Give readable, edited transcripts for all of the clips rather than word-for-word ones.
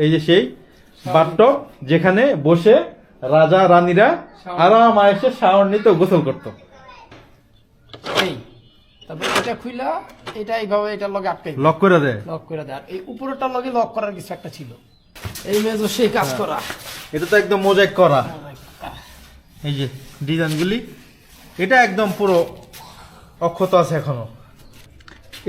এই যে সেই বাথটব, যেখানে বসে রাজা রানীরা আরাম আয়েসে শাওয়ার নিত, গোসল করত। এই তারপর এটা খুইলা এটা এইভাবে এটার লগে আটকে লক করে দেয়। লক করে দেয়। আর এই উপরেরটার লগে লক করার কিছু একটা ছিল। এই মেজো সেই কাজ করা। এটা তো একদম মোজাইক করা। এই যে ডিজাইনগুলি, এটা একদম পুরো অক্ষত আছে এখনো।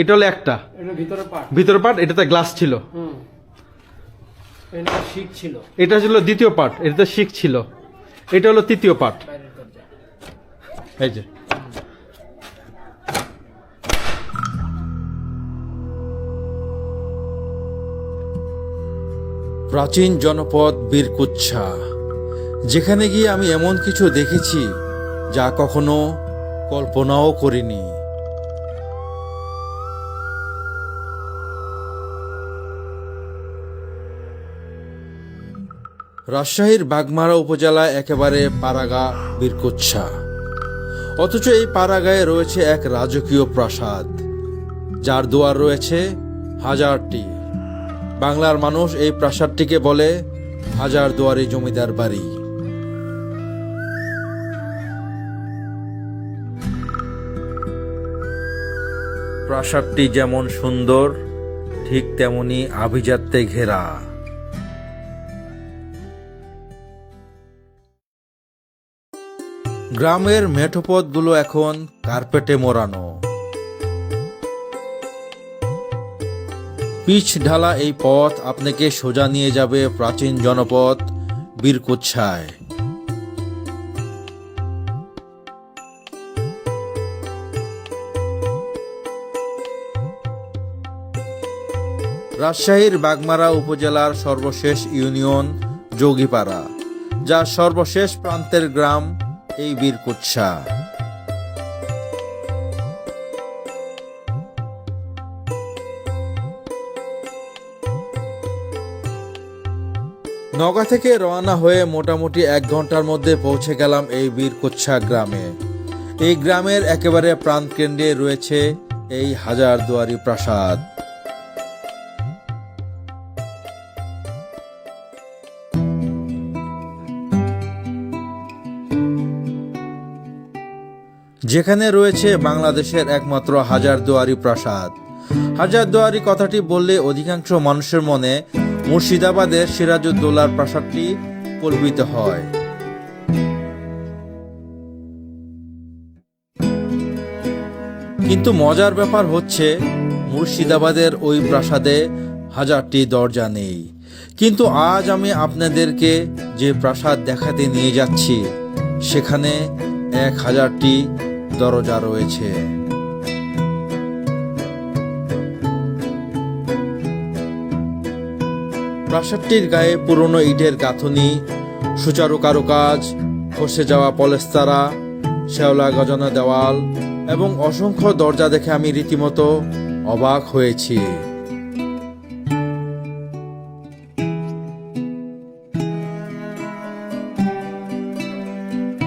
এটা হলো একটা এটা ভিতর পার্ট, এটাতে গ্লাস ছিল। এটা শিক ছিল। এটা ছিল দ্বিতীয় পার্ট, এটাতে শিক ছিল। এটা হলো তৃতীয় পার্ট। এই যে প্রাচীন জনপদ বীরকুচ্ছা, যেখানে গিয়ে আমি এমন কিছু দেখেছি যা কখনো কল্পনাও করিনি। রাজশাহীর বাগমারা উপজেলায় একেবারে পাড়াগা বীরকুচ্ছা, অথচ এই পাড়াগায়ে রয়েছে এক রাজকীয় প্রাসাদ, যার দুয়ার রয়েছে হাজারটি। বাংলার মানুষ এই প্রাসাদটিকে বলে হাজার দুয়ারি জমিদার বাড়ি। প্রাসাদটি যেমন সুন্দর, ঠিক তেমনি আভিজাত্যে ঘেরা। গ্রামের মেঠোপথগুলো এখন কার্পেটে মোড়ানো। পিচ ঢালা এই পথ আপনাকে সোজা নিয়ে যাবে প্রাচীন জনপদ বীরকুচ্ছায়। রাজশাহীর বাগমারা উপজেলার সর্বশেষ ইউনিয়ন যোগীপাড়া, যার সর্বশেষ প্রান্তের গ্রাম এই বীরকুচ্ছা। নওগাঁ থেকে রওনা হয়ে মোটামুটি 1 ঘন্টার মধ্যে পৌঁছে গেলাম এই বীরকুচ্ছা গ্রামে। এই গ্রামের একেবারে প্রাণকেন্দ্রে রয়েছে এই হাজারদুয়ারি প্রাসাদ। যেখানে রয়েছে বাংলাদেশের একমাত্র হাজারদুয়ারি প্রাসাদ। হাজারদুয়ারি কথাটি বললে অধিকাংশ মানুষের মনে মুর্শিদাবাদের সিরাজউদ্দৌলার প্রাসাদটি কল্পিত হয়। কিন্তু মজার ব্যাপার হচ্ছে, মুর্শিদাবাদের ওই প্রাসাদে হাজারটি দরজা নেই। কিন্তু আজ আমি আপনাদেরকে যে প্রাসাদ দেখাতে নিয়ে যাচ্ছি, সেখানে 1000টি দরজা রয়েছে। প্রাসাদটির গায়ে পুরনো ইটের গাঁথনি, সুচারু কারুকাজ, খসে যাওয়া পলেস্তারা, শ্যাওলা গজানো দেওয়াল এবং অসংখ্য দরজা দেখে আমি রীতিমতো অবাক হয়েছি।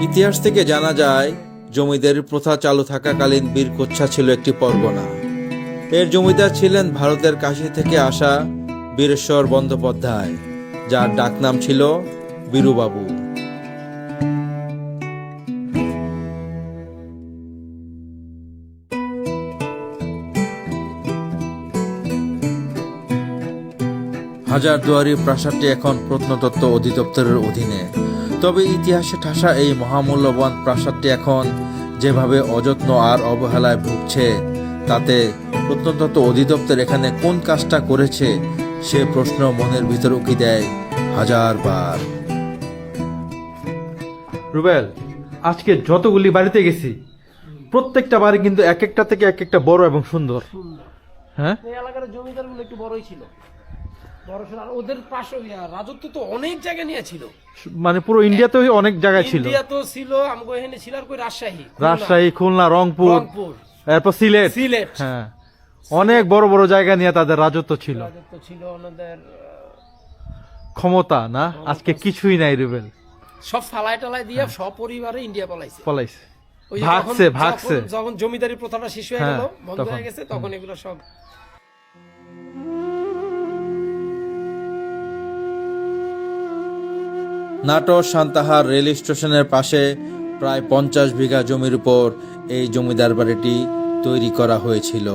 ইতিহাস থেকে জানা যায়, জমিদারি প্রথা চালু থাকাকালীন বীরকুচ্ছা ছিল একটি পরগনা। এর জমিদার ছিলেন ভারতের কাশী থেকে আসা বীরেশ্বর বন্দ্যোপাধ্যায়, যার ডাকনাম ছিল বীরুবাবু। হাজারদুয়ারি প্রাসাদটি এখন প্রত্নতত্ত্ব অধিদপ্তরের অধীনে। তবে ইতিহাসে ঠাসা এই মহামূল্যবান প্রাসাদটি এখন যেভাবে অযত্ন আর অবহেলায় ভুগছে, তাতে প্রত্নতত্ত্ব অধিদপ্তর এখানে কোন কাজটা করেছে সে প্রশ্ন মনের ভিতর উকি দেয় হাজারবার। রুবেল, আজকে যতগুলি বাড়িতে গেছি, প্রত্যেকটা বাড়ি কিন্তু এক একটা থেকে এক একটা বড় এবং সুন্দর। হ্যাঁ, এই এলাকার জমিদারগুলো একটু বড়ই ছিল, আর ওদের পাশে রাজত্ব তো অনেক জায়গা নিয়েছিল, মানে পুরো ইন্ডিয়াতে অনেক জায়গায় ছিল। ইন্ডিয়া তো ছিল, আমগো এখানে ছিল আর কই রাজশাহী, খুলনা, রংপুর, এরপর সিলেট। হ্যাঁ, অনেক বড় বড় জায়গা নিয়ে তাদের রাজত্ব ছিল। ওনাদের ক্ষমতা না, আজকে কিছুই নাই রুবেল। সব ফালাই টালাই দিয়ে সপরিবারে ইন্ডিয়া পলাইছে। ওই যে ভাগছে। যখন জমিদারি প্রথাটা শেষ হয়ে গেল, বন্ধ হয়ে গেছে, তখন এগুলো সব। নাটোর সান্তাহার রেল স্টেশনের পাশে প্রায় 50 বিঘা জমির উপর এই জমিদার বাড়িটি তৈরি করা হয়েছিল।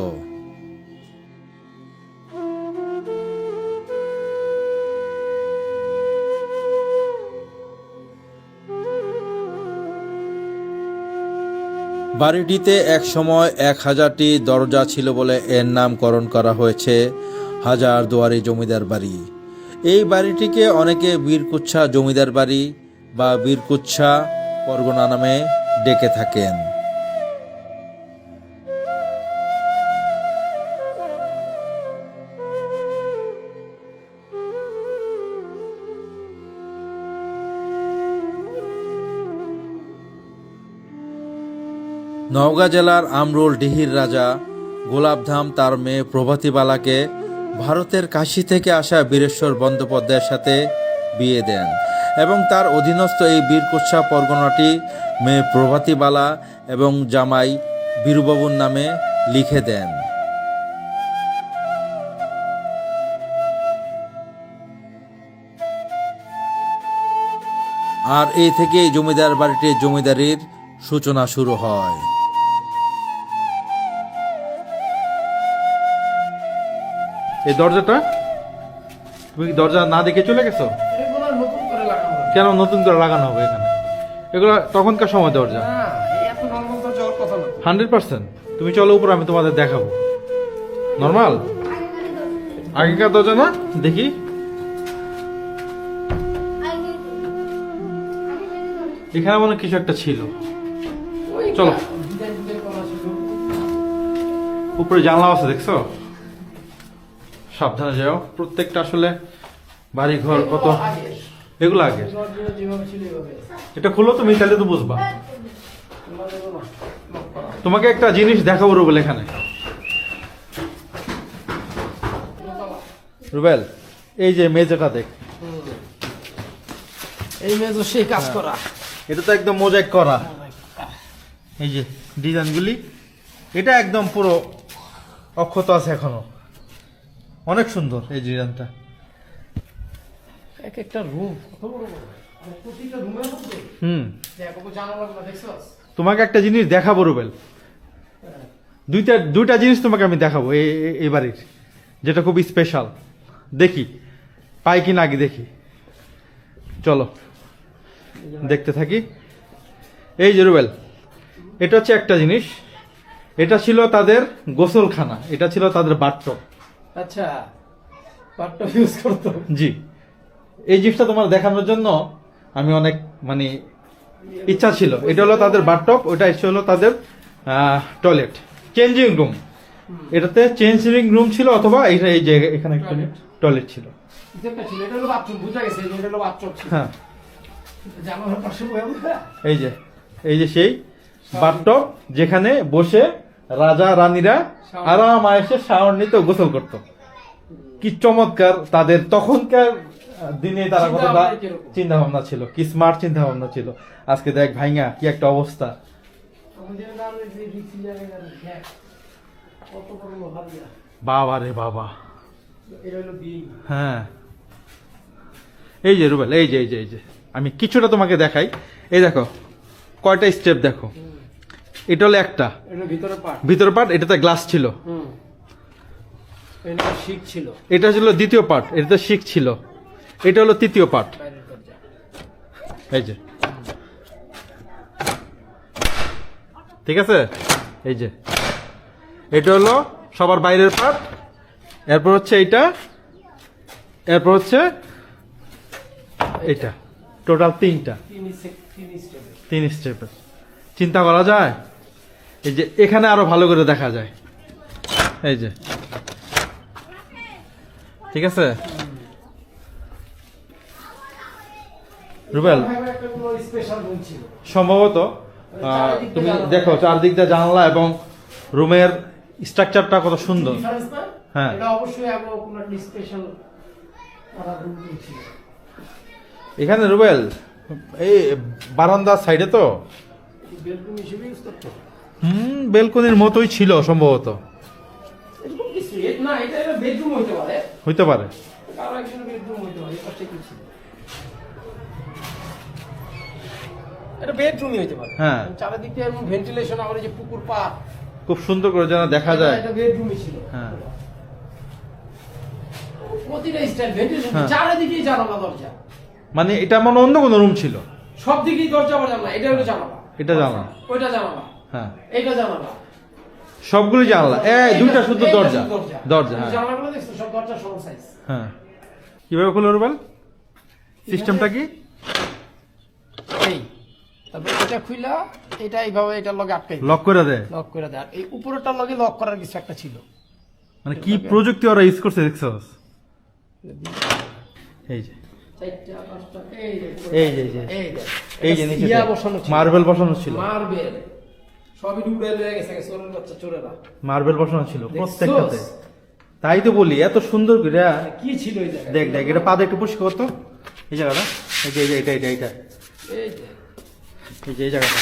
বাড়িটিতে এক সময় 1000টি দরজা ছিল বলে এর নামকরণ করা হয়েছে হাজার দুয়ারি জমিদার বাড়ি। এই বাড়িটিকে অনেকে বীরকুচ্ছা জমিদার বাড়ি বা বীরকুচ্ছা পরগনা নামে ডেকে থাকেন। নওগাঁ জেলার আমরুল ডিহির রাজা গোলাপধাম তার মেয়ে প্রভাতীবালাকে ভারতের কাশী থেকে আসা বীরেশ্বর বন্দ্যোপাধ্যায়ের সাথে বিয়ে দেন এবং তার অধীনস্থ এই বীরকুচ্ছা পরগনাটি মেয়ে প্রভাতীবালা এবং জামাই বীরবাবুর নামে লিখে দেন। আর এই থেকেই জমিদার বাড়িটির জমিদারির সূচনা শুরু হয়। এই দরজাটা তুমি কি দরজা না দেখে চলে গেছো? এগুলো নতুন করে লাগানো হবে। কেন নতুন করে লাগানো হবে এখানে? এগুলো তখনকার সময় দরজা। না, এই এত নরমাল তো যাওয়ার কথা না। 100%। তুমি চলো উপর, আমি তোমাদের দেখাবো। নর্মাল আগেকার দরজা না? দেখি। এখানে মনে হয় কিছু একটা ছিল। ওই চলো। ডিজাইন ডিজাইন করা ছিল। উপরে জানলা আছে, দেখছো? সাবধানে যাও। প্রত্যেকটা আসলে বাড়ি ঘর কত আগের। এগুলো আগে। অরিজিনাল যেভাবে ছিল এভাবে। এটা খুলো তুমি, তাহলে তো বুঝবা। তোমাদের কোনো লক করা। তোমাকে একটা জিনিস দেখাবো রুবেল এখানে। রুবেল, এই যে মেঝেটা দেখ। এই মেজো সেই কাজ করা। এটা তো একদম মোজাইক করা। এই যে ডিজাইনগুলি, এটা একদম পুরো অক্ষত আছে এখনো। অনেক সুন্দর এই ডিজাইনটা। এক একটা রুম কত বড় বড়। আর প্রতিটা রুমের মধ্যে দেখো তো জানালাগুলো দেখছস? তোমাকে একটা জিনিস দেখাবো রুবেল। দুইটা জিনিস তোমাকে আমি দেখাবো এই বাড়ির, যেটা খুব স্পেশাল। দেখি পাই কি না আগে দেখি। চলো দেখতে থাকি। এই যে রুবেল, এটা হচ্ছে একটা জিনিস। এটা ছিল তাদের গোসলখানা, এটা ছিল তাদের বাথটব। আচ্ছা, পাটটা ইউজ করতো। জি, এই জিনিসটা তোমার দেখানোর জন্য আমি অনেক মানে ইচ্ছা ছিল। এটা হলো তাদের বাথটব, ওটা হলো তাদের টয়লেট, চেঞ্জিং রুম। এটাতে চেঞ্জিং রুম ছিল, অথবা এটা এই যে এখানে একটা টয়লেট ছিল। যেটা ছিল এটা হলো বাথরুম, বুঝা গেছে। এটা হলো বাথরুম ছিল। হ্যাঁ, জানালার পাশে বসে এই যে সেই বাথটব, যেখানে বসে রাজা রানীরা আরাম আয়েসে শাওয়ার নিত, গোসল করত। কি চমৎকার তাদের তখনকার দিনে, তারা কতটা চিন্তা ভাবনা ছিল, কি স্মার্ট চিন্তা ভাবনা ছিল। আজকে দেখ ভাইঙ্গা কি একটা অবস্থা। আমাদের নামে যে রিক্সি জায়গা দেখ কত বড় লোহার ইয়া। বাবা রে বাবা। এটা হলো বিম। হ্যাঁ, এই যে রুবেল, এই যে আমি কিছুটা তোমাকে দেখাই। এই দেখো কয়টা স্টেপ দেখো। এটা হলো একটা, এটা ভিতরে পার্ট। ভিতর পার্ট, এটাতে গ্লাস ছিল। এটা শিক ছিল। এটা ছিল দ্বিতীয় পার্ট, এটাতে শিক ছিল। এটা হলো তৃতীয় পার্ট। বাইরের দরজা। এই যে, ঠিক আছে। এই যে এটা হলো সবার বাইরের পার্ট। এরপর হচ্ছে এইটা, এরপর হচ্ছে এটা। টোটাল তিনটা, তিন স্টেপের। চিন্তা করা যায়। এই যে এখানে আরো ভালো করে দেখা যায়। এই যে, ঠিক আছে রুবেল। একটা কোনো স্পেশাল রুম ছিল সম্ভবত তুমি দেখো চারদিকটা জানলা এবং রুমের স্ট্রাকচারটা কত সুন্দর। ডিফারেন্স না? হ্যাঁ। এটা অবশ্যই আরো কোনো একটা স্পেশাল রুম ছিল। এখানে রুবেল এই বারান্দার সাইডে তো বেলকনি হিসেবে ইউজ করতো। বেলকনির মতোই ছিল সম্ভবত। এরকম কিছু না, এটা একটা বেডরুম হইতে পারে। হইতে পারে। কারো একজনের বেডরুম হইতে পারে। এটা ঠিক ছিল। এটা বেডরুমই হইতে পারে। হ্যাঁ। চারিদিক দিয়ে এরকম ভেন্টিলেশন, আবার এই যে পুকুর পাড়, খুব সুন্দর করে যেন দেখা যায়। এটা বেডরুমই ছিল। হ্যাঁ। প্রতিটা স্টাইল ভেন্টিলেশন, হ্যাঁ। চারিদিকেই জানালা দরজা, মানে এটা মনে অন্য কোনো রুম ছিল। সব দিকেই দরজা আবার জানলা। এটা হলো জানালা, এটা জানলা, ওইটা জানালা, হ্যাঁ এইটা জানালা, সবগুলো জানলা, এই দুইটা শুধু এইটা দরজা। শুধু দরজা, হ্যাঁ জানালাগুলো দেখছো সব দরজা সম সাইজ। হ্যাঁ। কিভাবে খুলে রুবেল? সিস্টেমটা কি? এই তারপর এটা খুইলা এটা এইভাবে এটার লগে আটকাই লক করে দেয়? লক করে দেয়। আর এই উপরেরটার লগে লক করার কিছু একটা ছিল। মানে কি প্রযুক্তি ওরা ইউজ করছে দেখছস? এই যে চারটা পাঁচটা, এই যে এই যে এই যে এই যে এই যে নিচে ইয়া বসানো ছিল, মার্বেল বসানো ছিল। মার্বেল সবই ডুবে হয়ে গেছে, চোরের বাচ্চা চোরেরা। মার্বেল বসানো ছিল দেখছস? প্রত্যেকটাতে। তাই তো বলি এত সুন্দর করে। কি ছিল এই জায়গায়? দেখ দেখ, এটা পাদে একটু পরিষ্কার করতো। এই জায়গাটা, এই যে এটা এটা এটা এই যে এই যে এই জায়গাটা,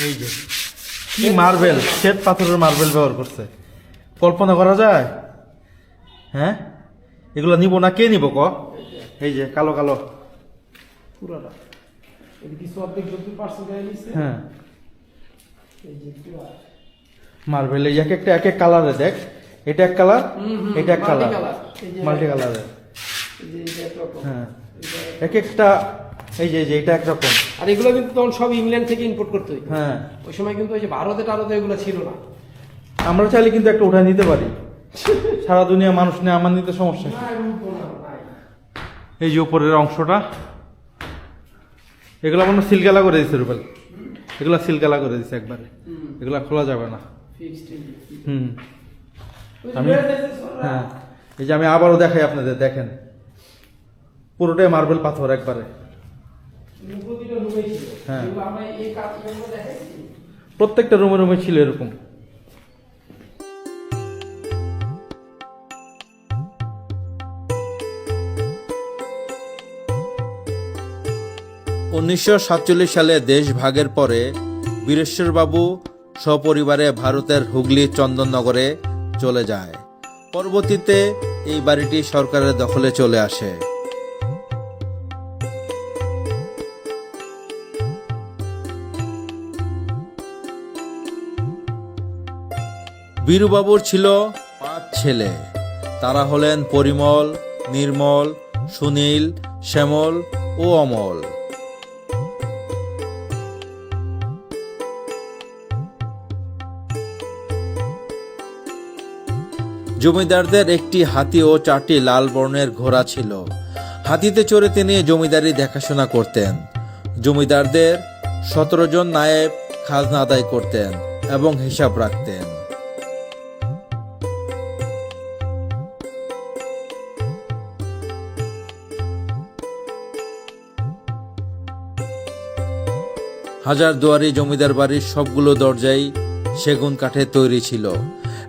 এই যে কি মার্বেল, শ্বেত পাথরের মার্বেল ব্যবহার করছে। কল্পনা করা যায়? হ্যাঁ, এগুলো নিব না, কে নিব ক? এই যে কালো কালো, পুরাটা এই কিছু অর্ধেক যদি পার্সেল করে নিছে। হ্যাঁ এই যে পুরা মার্বেল, এই এক একটা এক এক কালারে। দেখ, এটা এক কালার, এটা এক কালার, multi-color। এই যে মাল্টি কালারের। এই যে এটা একরকম। হ্যাঁ, এক একটা, এই যে এই যে এটা একরকম। আর এগুলো কিন্তু তখন সব ইংল্যান্ড থেকে ইম্পোর্ট করতে হইতো। হ্যাঁ, ওই সময় কিন্তু ওই যে ভারতে টারতে এগুলো ছিল না। আমরা চাইলে কিন্তু একটা উঠায় নিতে পারি। সারা দুনিয়া মানুষ নিয়ে আমার নিতে সমস্যা কি? এই যে উপরের অংশটা, এগুলো মনে সিলগালা করে দিচ্ছে রুবেল, এগুলা সিলগালা করে দিচ্ছে একবারে, এগুলা খোলা যাবে না। হুম, আমি হ্যাঁ, এই যে আমি আবারও দেখাই আপনাদের, দেখেন পুরোটাই মার্বেল পাথর একবারে। হ্যাঁ, প্রত্যেকটা রুমে রুমে ছিল এরকম। উনিশশো 1947 সালে দেশ ভাগের পরে বীরেশ্বরবাবু সপরিবারে ভারতের হুগলি চন্দননগরে চলে যায়। পরবর্তীতে এই বাড়িটি সরকারের দখলে চলে আসে। বীরুবাবুর ছিল 5 ছেলে। তারা হলেন পরিমল, নির্মল, সুনীল, শ্যামল ও অমল। জমিদারদের একটি হাতি ও 4টি লাল বর্ণের ঘোড়া ছিল। হাতিতে চড়ে তিনি জমিদারি দেখাশোনা করতেন। জমিদারদের 17 জন নায়েব খাজনা আদায় করতেন এবং হিসাব রাখতেন। হাজারদুয়ারি জমিদার বাড়ির সবগুলো দরজাই সেগুন কাঠে তৈরি ছিল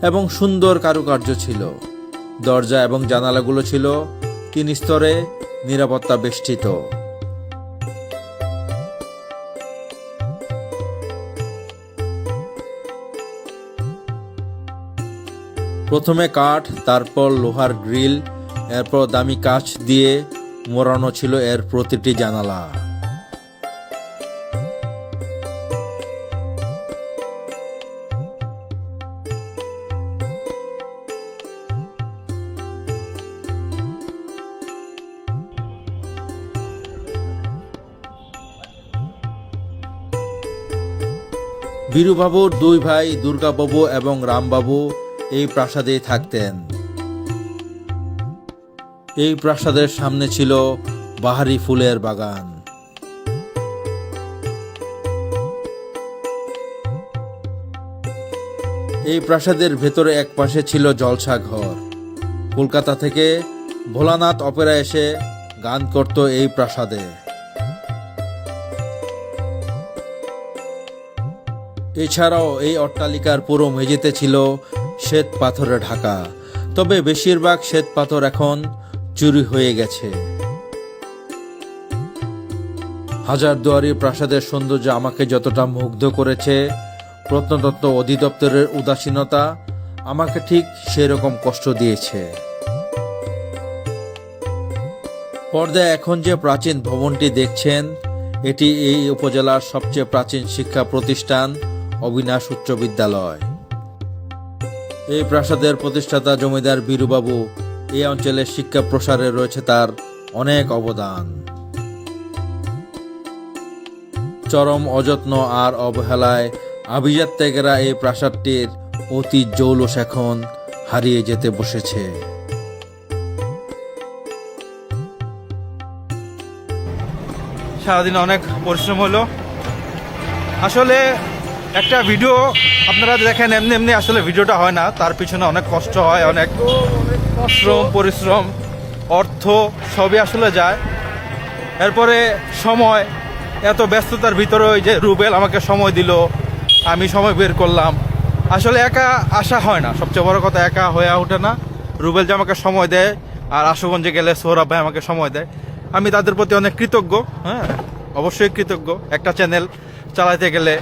এবং সুন্দর কারুকার্য ছিল। দরজা এবং জানালাগুলো ছিল 3 স্তরে নিরাপত্তা বেষ্টিত। প্রথমে কাঠ, তারপর লোহার গ্রিল, এরপর দামি কাঁচ দিয়ে মোড়ানো ছিল এর প্রতিটি জানালা। বীরুবাবুর 2 ভাই দুর্গাবাবু এবং রামবাবু এই প্রাসাদেই থাকতেন। এই প্রাসাদের সামনে ছিল বাহারি ফুলের বাগান। এই প্রাসাদের ভেতরে এক পাশে ছিল জলসা ঘর। কলকাতা থেকে ভোলানাথ অপেরা এসে গান করত এই প্রাসাদে। এছাড়াও এই অট্টালিকার পুরো মেঝেতে ছিল শ্বেত পাথরে ঢাকা, তবে বেশিরভাগ শ্বেত পাথর এখন চুরি হয়ে গেছে। হাজারদুয়ারি প্রাসাদের সৌন্দর্য আমাকে যতটা মুগ্ধ করেছে, প্রত্নতত্ত্ব অধিদপ্তরের উদাসীনতা আমাকে ঠিক সেরকম কষ্ট দিয়েছে। পর্দায় এখন যে প্রাচীন ভবনটি দেখছেন, এটি এই উপজেলার সবচেয়ে প্রাচীন শিক্ষা প্রতিষ্ঠান অবিনাশ উচ্চ বিদ্যালয়। এই প্রাসাদের প্রতিষ্ঠাতা জমিদার বীরুবাবু এই অঞ্চলের শিক্ষা প্রসারে রয়েছে তার অনেক অবদান। চরম অযত্ন আর অবহেলায় আভিজাত ত্যাগেরা এই প্রাসাদটির অতি জৌলস এখন হারিয়ে যেতে বসেছে। সারাদিন অনেক পরিশ্রম হলো। আসলে একটা ভিডিও আপনারা দেখেন এমনি এমনি আসলে ভিডিওটা হয় না, তার পিছনে অনেক কষ্ট হয়, অনেক শ্রম পরিশ্রম অর্থ সবই আসলে যায়। এরপরে সময়, এত ব্যস্ততার ভিতরে ওই যে রুবেল আমাকে সময় দিল, আমি সময় বের করলাম। আসলে একা আসা হয় না, সবচেয়ে বড় কথা একা হয়ে ওঠে না। রুবেল যে আমাকে সময় দেয়, আর আশুগঞ্জে গেলে সৌরভ ভাই আমাকে সময় দেয়, আমি তাদের প্রতি অনেক কৃতজ্ঞ। হ্যাঁ, অবশ্যই কৃতজ্ঞ। একটা চ্যানেল চালাতে গেলে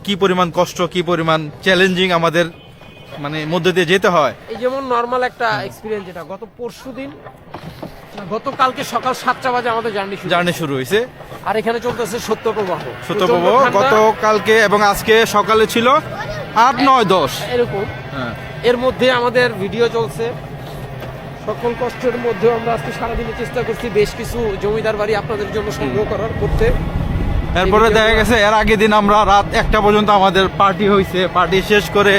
কি পরিমাণ কষ্ট, কি পরিমাণ চ্যালেঞ্জিং আমাদের মানে মধ্যে দিয়ে যেতে হয়। এই যেমন নর্মাল একটা এক্সপিরিয়েন্স, যেটা গত পরশুদিন গতকালকে সকাল 7টা বাজে আমাদের জার্নি শুরু হয়েছে। আর এখানে চলতেছে সত্যপ্রবাহ। সত্যপ্রবাহ গতকালকে এবং আজকে সকালে ছিল 8, 9, 10 এরকম। হ্যাঁ, এর মধ্যে আমাদের ভিডিও চলছে। সকল কষ্টের মধ্যেও আমরা আজকে সারাদিনে চেষ্টা করছি বেশ কিছু জমিদার বাড়ি আপনাদের জন্য সংগ্রহ করতে। এরপরে দেখা গেছে এর আগের দিন আমরা রাত 1টা পর্যন্ত আমাদের পার্টি হয়েছে। পার্টি শেষ করে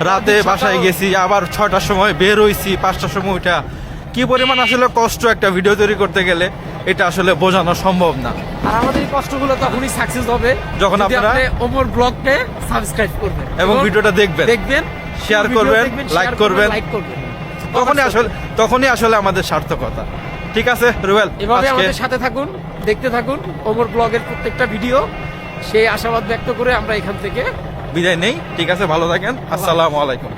রাতে বাসায় গেছি, আবার 6টার সময় বের হইছি, 5টার সময় উঠা। কি পরিমাণ আসলে কষ্ট একটা ভিডিও তৈরি করতে গেলে, এটা আসলে বোঝানো সম্ভব না। আর আমাদের এই কষ্টগুলো তখনই সাকসেস হবে যখন যদি আপনারা আপনি ওমর ব্লগকে সাবস্ক্রাইব করবেন এবং ভিডিওটা দেখবেন, শেয়ার করবেন, লাইক করবেন। তখনই আসলে আমাদের সার্থকতা। ঠিক আছে রুবেল, এভাবে আজকে আমাদের সাথে থাকুন, দেখতে থাকুন ওমর ব্লগের প্রত্যেকটা ভিডিও। সেই আশাবাদ ব্যক্ত করে আমরা এখান থেকে বিদায় নেই। ঠিক আছে, ভালো থাকেন। আসসালামু আলাইকুম।